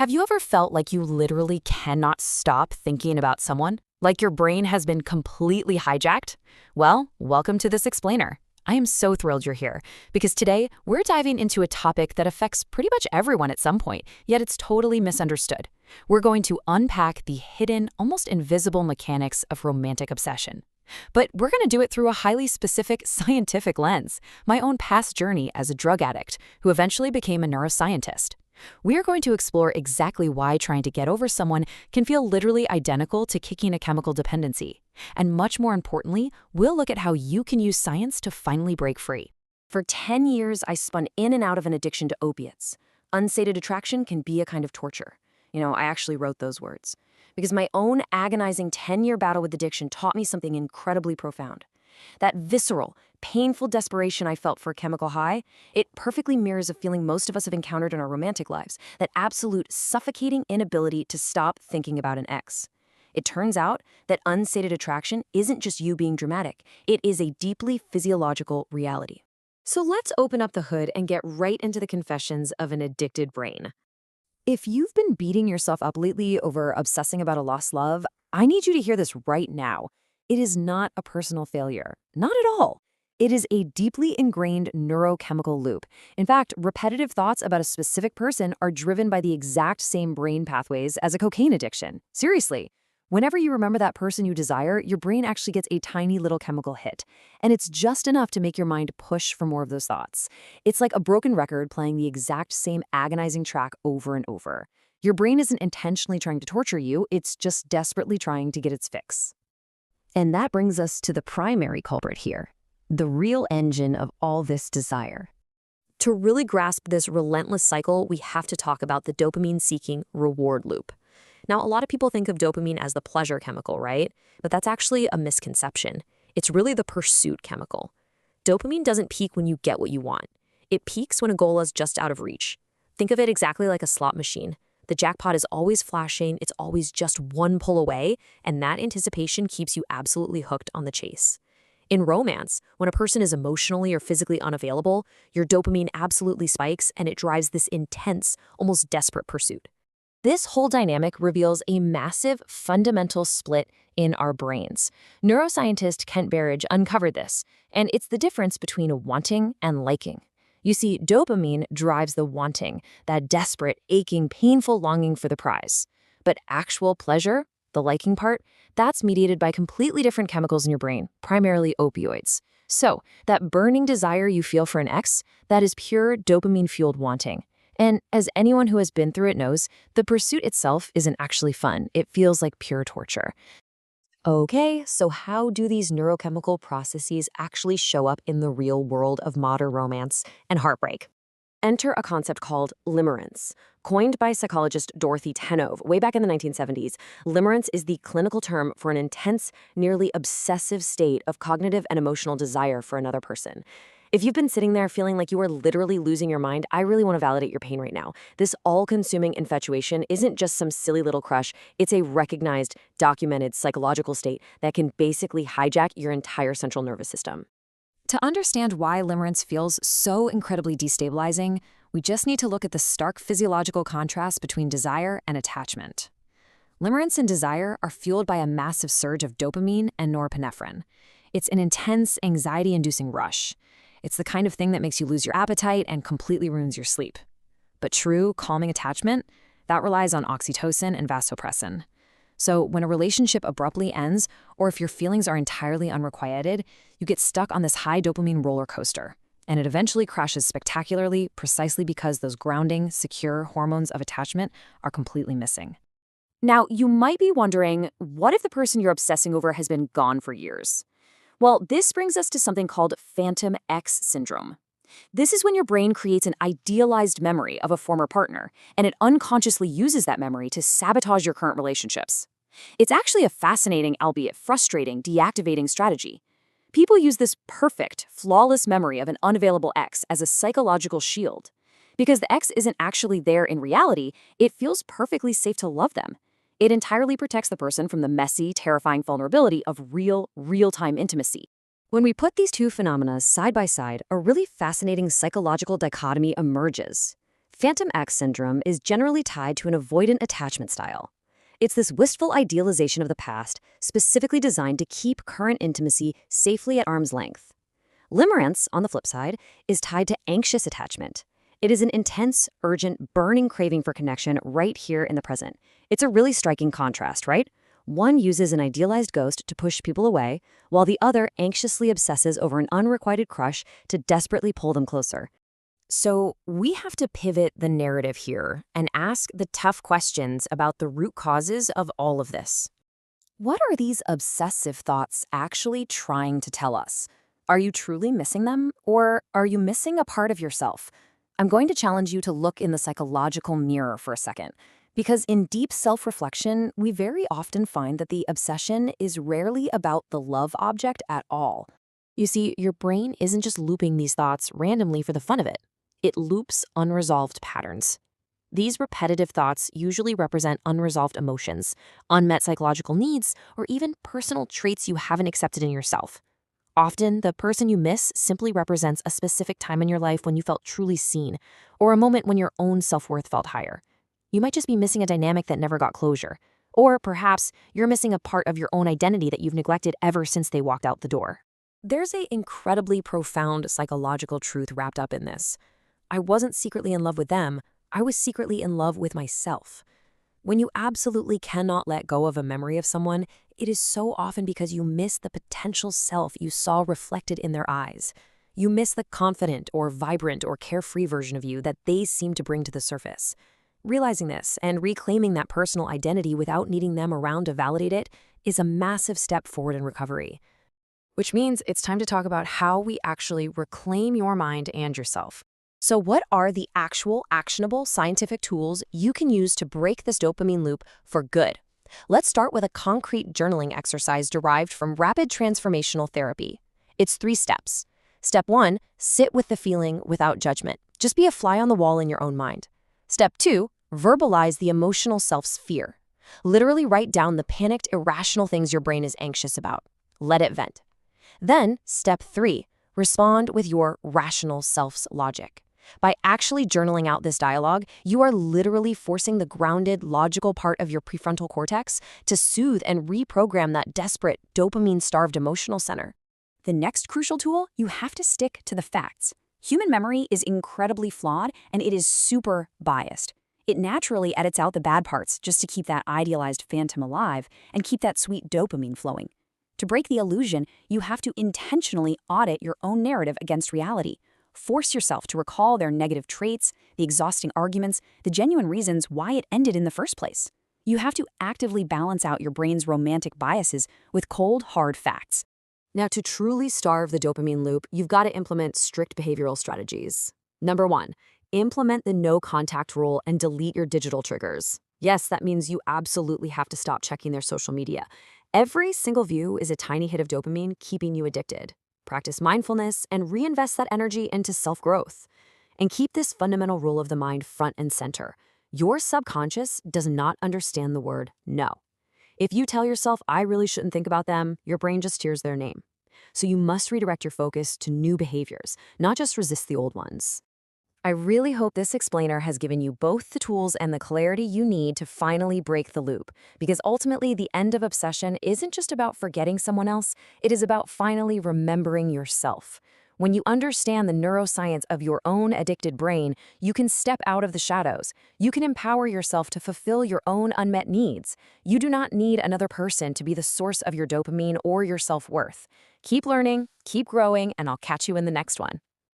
Have you ever felt like you literally cannot stop thinking about someone? Like your brain has been completely hijacked? Well, welcome to this explainer. I am so thrilled you're here, because today we're diving into a topic that affects pretty much everyone at some point, yet it's totally misunderstood. We're going to unpack the hidden, almost invisible mechanics of romantic obsession. But we're going to do it through a highly specific scientific lens, my own past journey as a drug addict who eventually became a neuroscientist. We are going to explore exactly why trying to get over someone can feel literally identical to kicking a chemical dependency. And much more importantly, we'll look at how you can use science to finally break free. For 10 years, I spun in and out of an addiction to opiates. Unsated attraction can be a kind of torture. I actually wrote those words. Because my own agonizing 10-year battle with addiction taught me something incredibly profound. That visceral, painful desperation I felt for a chemical high, it perfectly mirrors a feeling most of us have encountered in our romantic lives, that absolute suffocating inability to stop thinking about an ex. It turns out that unsated attraction isn't just you being dramatic. It is a deeply physiological reality. So let's open up the hood and get right into the confessions of an addicted brain. If you've been beating yourself up lately over obsessing about a lost love, I need you to hear this right now. It is not a personal failure. Not at all. It is a deeply ingrained neurochemical loop. In fact, repetitive thoughts about a specific person are driven by the exact same brain pathways as a cocaine addiction. Seriously. Whenever you remember that person you desire, your brain actually gets a tiny little chemical hit. And it's just enough to make your mind push for more of those thoughts. It's like a broken record playing the exact same agonizing track over and over. Your brain isn't intentionally trying to torture you, it's just desperately trying to get its fix. And that brings us to the primary culprit here, the real engine of all this desire. To really grasp this relentless cycle, we have to talk about the dopamine-seeking reward loop. Now, a lot of people think of dopamine as the pleasure chemical, right? But that's actually a misconception. It's really the pursuit chemical. Dopamine doesn't peak when you get what you want. It peaks when a goal is just out of reach. Think of it exactly like a slot machine. The jackpot is always flashing, it's always just one pull away, and that anticipation keeps you absolutely hooked on the chase. In romance, when a person is emotionally or physically unavailable, your dopamine absolutely spikes and it drives this intense, almost desperate pursuit. This whole dynamic reveals a massive, fundamental split in our brains. Neuroscientist Kent Berridge uncovered this, and it's the difference between wanting and liking. You see, dopamine drives the wanting, that desperate, aching, painful longing for the prize. But actual pleasure, the liking part, that's mediated by completely different chemicals in your brain, primarily opioids. So, that burning desire you feel for an ex, that is pure dopamine-fueled wanting. And as anyone who has been through it knows, the pursuit itself isn't actually fun. It feels like pure torture. Okay, so how do these neurochemical processes actually show up in the real world of modern romance and heartbreak? Enter a concept called limerence. Coined by psychologist Dorothy Tenove way back in the 1970s, limerence is the clinical term for an intense, nearly obsessive state of cognitive and emotional desire for another person. If you've been sitting there feeling like you are literally losing your mind, I really want to validate your pain right now. This all-consuming infatuation isn't just some silly little crush. It's a recognized, documented psychological state that can basically hijack your entire central nervous system. To understand why limerence feels so incredibly destabilizing, we just need to look at the stark physiological contrast between desire and attachment. Limerence and desire are fueled by a massive surge of dopamine and norepinephrine. It's an intense, anxiety-inducing rush. It's the kind of thing that makes you lose your appetite and completely ruins your sleep. But true, calming attachment, that relies on oxytocin and vasopressin. So when a relationship abruptly ends, or if your feelings are entirely unrequited, you get stuck on this high dopamine roller coaster. And it eventually crashes spectacularly precisely because those grounding, secure hormones of attachment are completely missing. Now, you might be wondering, what if the person you're obsessing over has been gone for years? Well, this brings us to something called phantom ex syndrome. This is when your brain creates an idealized memory of a former partner, and it unconsciously uses that memory to sabotage your current relationships. It's actually a fascinating, albeit frustrating, deactivating strategy. People use this perfect, flawless memory of an unavailable ex as a psychological shield. Because the ex isn't actually there in reality, it feels perfectly safe to love them. It entirely protects the person from the messy, terrifying vulnerability of real-time intimacy. When we put these two phenomena side by side, a really fascinating psychological dichotomy emerges. Phantom X syndrome is generally tied to an avoidant attachment style. It's this wistful idealization of the past, specifically designed to keep current intimacy safely at arm's length. Limerence, on the flip side, is tied to anxious attachment. It is an intense, urgent, burning craving for connection right here in the present. It's a really striking contrast, right? One uses an idealized ghost to push people away, while the other anxiously obsesses over an unrequited crush to desperately pull them closer. So we have to pivot the narrative here and ask the tough questions about the root causes of all of this. What are these obsessive thoughts actually trying to tell us? Are you truly missing them, or are you missing a part of yourself? I'm going to challenge you to look in the psychological mirror for a second, because in deep self-reflection, we very often find that the obsession is rarely about the love object at all. You see, your brain isn't just looping these thoughts randomly for the fun of it. It loops unresolved patterns. These repetitive thoughts usually represent unresolved emotions, unmet psychological needs, or even personal traits you haven't accepted in yourself. Often, the person you miss simply represents a specific time in your life when you felt truly seen, or a moment when your own self-worth felt higher. You might just be missing a dynamic that never got closure. Or perhaps you're missing a part of your own identity that you've neglected ever since they walked out the door. There's an incredibly profound psychological truth wrapped up in this. I wasn't secretly in love with them, I was secretly in love with myself. When you absolutely cannot let go of a memory of someone, it is so often because you miss the potential self you saw reflected in their eyes. You miss the confident or vibrant or carefree version of you that they seem to bring to the surface. Realizing this and reclaiming that personal identity without needing them around to validate it is a massive step forward in recovery. Which means it's time to talk about how we actually reclaim your mind and yourself. So what are the actual actionable scientific tools you can use to break this dopamine loop for good? Let's start with a concrete journaling exercise derived from rapid transformational therapy. It's 3 steps. Step 1, sit with the feeling without judgment. Just be a fly on the wall in your own mind. Step 2, verbalize the emotional self's fear. Literally write down the panicked, irrational things your brain is anxious about. Let it vent. Then, step 3, respond with your rational self's logic. By actually journaling out this dialogue, you are literally forcing the grounded, logical part of your prefrontal cortex to soothe and reprogram that desperate, dopamine-starved emotional center. The next crucial tool, you have to stick to the facts. Human memory is incredibly flawed, and it is super biased. It naturally edits out the bad parts just to keep that idealized phantom alive and keep that sweet dopamine flowing. To break the illusion, you have to intentionally audit your own narrative against reality. Force yourself to recall their negative traits, the exhausting arguments, the genuine reasons why it ended in the first place. You have to actively balance out your brain's romantic biases with cold, hard facts. Now, to truly starve the dopamine loop, you've got to implement strict behavioral strategies. Number 1, implement the no contact rule and delete your digital triggers. Yes, that means you absolutely have to stop checking their social media. Every single view is a tiny hit of dopamine keeping you addicted. Practice mindfulness and reinvest that energy into self-growth. And keep this fundamental rule of the mind front and center. Your subconscious does not understand the word no. If you tell yourself, I really shouldn't think about them, your brain just hears their name. So you must redirect your focus to new behaviors, not just resist the old ones. I really hope this explainer has given you both the tools and the clarity you need to finally break the loop, because ultimately the end of obsession isn't just about forgetting someone else, it is about finally remembering yourself. When you understand the neuroscience of your own addicted brain, you can step out of the shadows. You can empower yourself to fulfill your own unmet needs. You do not need another person to be the source of your dopamine or your self-worth. Keep learning, keep growing, and I'll catch you in the next one.